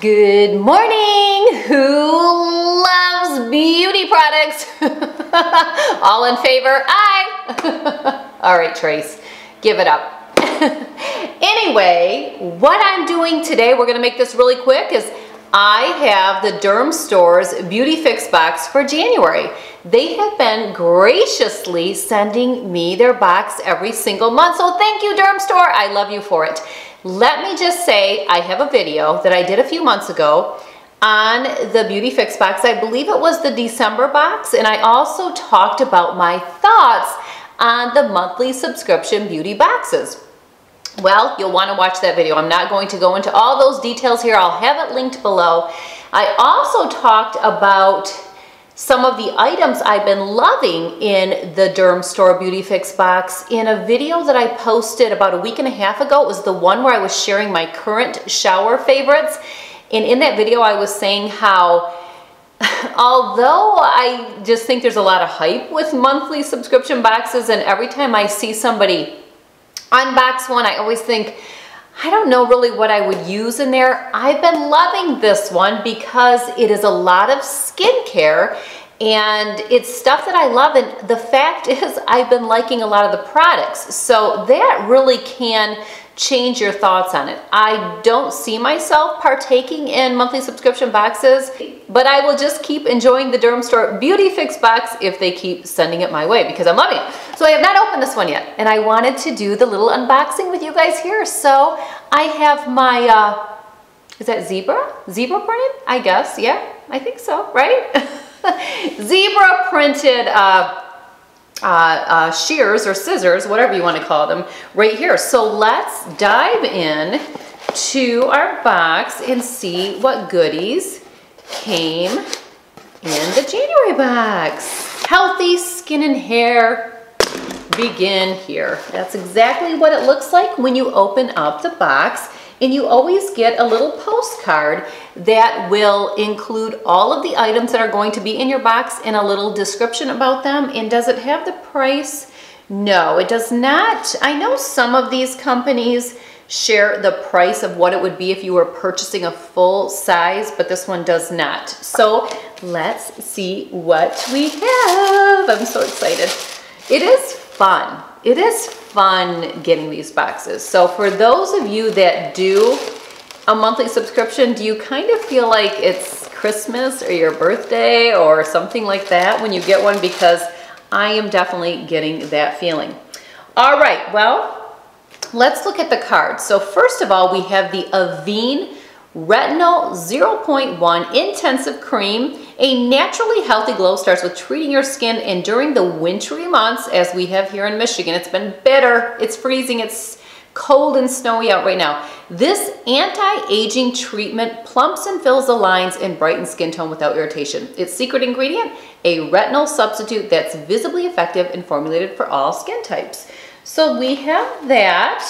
Good morning! Who loves beauty products? All in favor? Aye! All right, Trace, give it up. Anyway, what I'm doing today, we're gonna make this really quick, is I have the Dermstore's BeautyFIX box for January. They have been graciously sending me their box every single month, so thank you, Dermstore. I love you for it. Let me just say, I have a video that I did a few months ago on the BeautyFIX box. I believe it was the December box, and I also talked about my thoughts on the monthly subscription beauty boxes. Well, you'll want to watch that video. I'm not going to go into all those details here. I'll have it linked below. I also talked about some of the items I've been loving in the Dermstore BeautyFIX box in a video that I posted about a week and a half ago. It was the one where I was sharing my current shower favorites. And in that video, I was saying how although I just think there's a lot of hype with monthly subscription boxes, and every time I see somebody unbox one, I always think, I don't know really what I would use in there. I've been loving this one because it is a lot of skincare and it's stuff that I love, and the fact is I've been liking a lot of the products, so that really can change your thoughts on it. I don't see myself partaking in monthly subscription boxes, but I will just keep enjoying the Dermstore BeautyFIX box if they keep sending it my way, because I'm loving it. So I have not opened this one yet, and I wanted to do the little unboxing with you guys here. So I have my, is that zebra? Zebra printed? I guess, yeah, I think so, right? Zebra printed shears or scissors, whatever you want to call them, right here. So let's dive in to our box and see what goodies came in the January box. Healthy skin and hair begin here. That's exactly what it looks like when you open up the box. And you always get a little postcard that will include all of the items that are going to be in your box and a little description about them. And does it have the price? No, it does not. I know some of these companies share the price of what it would be if you were purchasing a full size, but this one does not. So let's see what we have. I'm so excited. It is fun. It is fun getting these boxes. So for those of you that do a monthly subscription, do you kind of feel like it's Christmas or your birthday or something like that when you get one? Because I am definitely getting that feeling. All right, well, let's look at the cards. So first of all, we have the Avene Retinol 0.1 Intensive Cream. A naturally healthy glow starts with treating your skin, and during the wintry months, as we have here in Michigan, it's been bitter, it's freezing, it's cold and snowy out right now. This anti-aging treatment plumps and fills the lines and brightens skin tone without irritation. Its secret ingredient, a retinol substitute that's visibly effective and formulated for all skin types. So we have that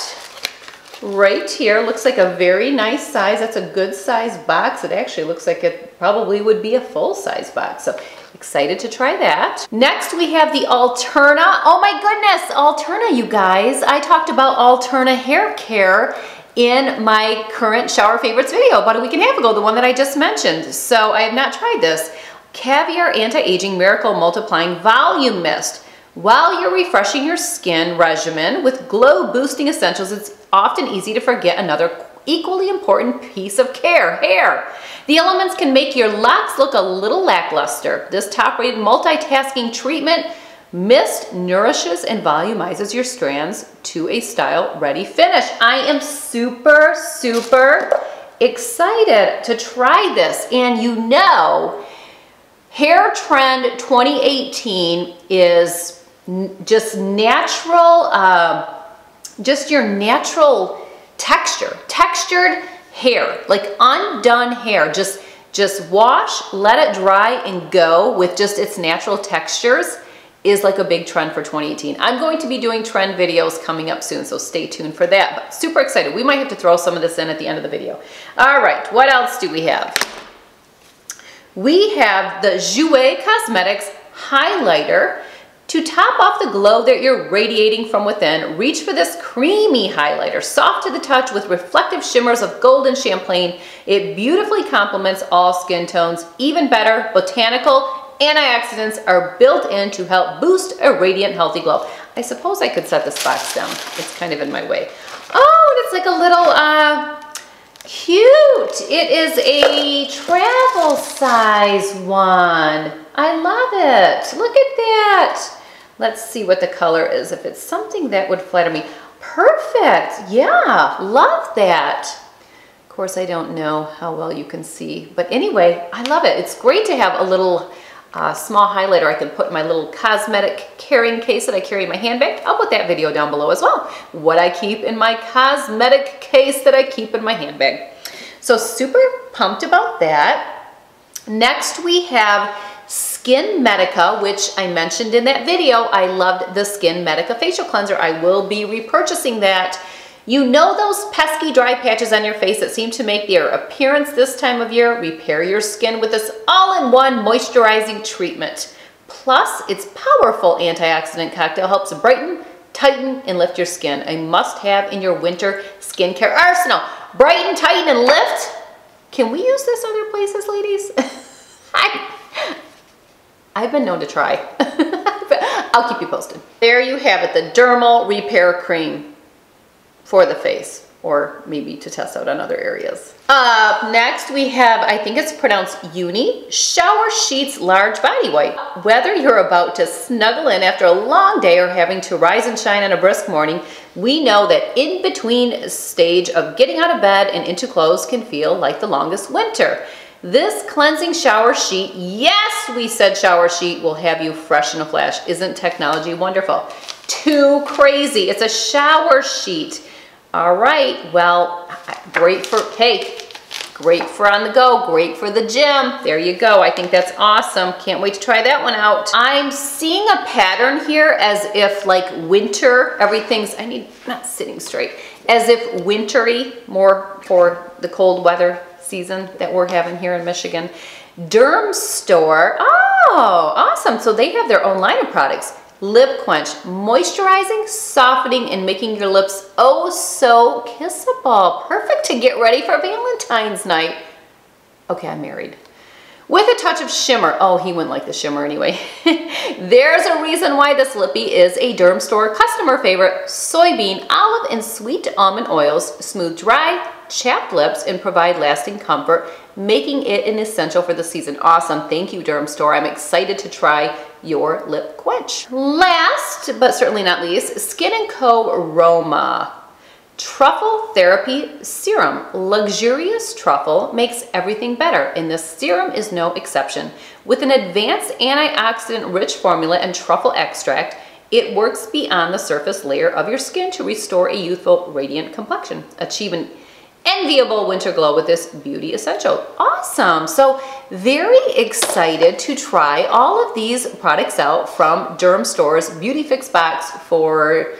right here. Looks like a very nice size. That's a good size box. It actually looks like it probably would be a full size box. So excited to try that. Next we have the Alterna. Oh my goodness, Alterna, you guys. I talked about Alterna hair care in my current shower favorites video about a week and a half ago, the one that I just mentioned. So I have not tried this. Caviar Anti-Aging Miracle Multiplying Volume Mist. While you're refreshing your skin regimen with glow boosting essentials, it's often easy to forget another equally important piece of care, hair. The elements can make your locks look a little lackluster. This top-rated multitasking treatment mist nourishes and volumizes your strands to a style-ready finish. I am super, super excited to try this. And you know, Hair Trend 2018 is just natural, just your natural texture, textured hair, like undone hair. Just wash, let it dry, and go with just its natural textures is like a big trend for 2018. I'm going to be doing trend videos coming up soon, so stay tuned for that. But super excited. We might have to throw some of this in at the end of the video. All right, what else do we have? We have the Jouer Cosmetics Highlighter To top off the glow that you're radiating from within, reach for this creamy highlighter, soft to the touch with reflective shimmers of gold and champagne. It beautifully complements all skin tones. Even better, botanical antioxidants are built in to help boost a radiant, healthy glow. I suppose I could set this box down. It's kind of in my way. Oh, and it's like a little, cute. It is a travel size one. I love it. Look at that. Let's see what the color is. If it's something that would flatter me. Perfect. Yeah, love that. Of course, I don't know how well you can see, but anyway, I love it. It's great to have a little small highlighter I can put in my little cosmetic carrying case that I carry in my handbag. I'll put that video down below as well. What I keep in my cosmetic case that I keep in my handbag. So super pumped about that. Next we have Skin Medica, which I mentioned in that video. I loved the Skin Medica facial cleanser. I will be repurchasing that. You know those pesky dry patches on your face that seem to make their appearance this time of year? Repair your skin with this all-in-one moisturizing treatment. Plus, its powerful antioxidant cocktail helps brighten, tighten, and lift your skin. A must-have in your winter skincare arsenal. Brighten, tighten, and lift. Can we use this other places, ladies? I've been known to try. I'll keep you posted. There you have it, the Dermal Repair Cream for the face, or maybe to test out on other areas. Up next we have, I think it's pronounced Uni, Shower Sheets Large Body Wipe. Whether you're about to snuggle in after a long day or having to rise and shine on a brisk morning, we know that in between stage of getting out of bed and into clothes can feel like the longest winter. This cleansing shower sheet, yes, we said shower sheet, will have you fresh in a flash. Isn't technology wonderful? Too crazy. It's a shower sheet. All right, well, great for cake, great for on the go, great for the gym. There you go. I think that's awesome. Can't wait to try that one out. I'm seeing a pattern here as if like winter, everything's, not sitting straight, as if wintry, more for the cold weather season that we're having here in Michigan. Dermstore, oh, awesome. So they have their own line of products. Lip Quench, moisturizing, softening, and making your lips oh so kissable. Perfect to get ready for Valentine's night. Okay, I'm married. With a touch of shimmer. Oh, he wouldn't like the shimmer anyway. There's a reason why this lippy is a Dermstore customer favorite. Soybean, olive, and sweet almond oils smooth dry, chapped lips, and provide lasting comfort, making it an essential for the season. Awesome. Thank you, Dermstore. I'm excited to try your lip quench. Last, but certainly not least, Skin & Co. Roma. Truffle Therapy Serum. Luxurious truffle makes everything better, and this serum is no exception. With an advanced antioxidant-rich formula and truffle extract, it works beyond the surface layer of your skin to restore a youthful, radiant complexion. Achieve an enviable winter glow with this beauty essential. Awesome. So very excited to try all of these products out from Dermstore's BeautyFIX box for,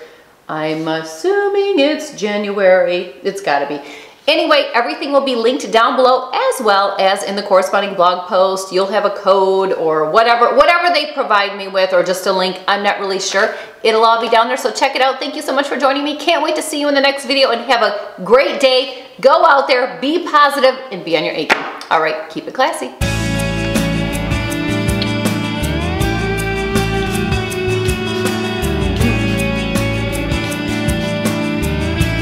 I'm assuming it's January. It's gotta be. Anyway, everything will be linked down below as well as in the corresponding blog post. You'll have a code or whatever they provide me with, or just a link. I'm not really sure. It'll all be down there, so check it out. Thank you so much for joining me. Can't wait to see you in the next video, and have a great day. Go out there, be positive, and be on your A game. All right, keep it classy.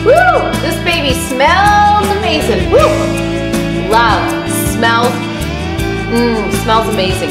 Woo! This baby smells amazing. Woo! Love. Smells amazing.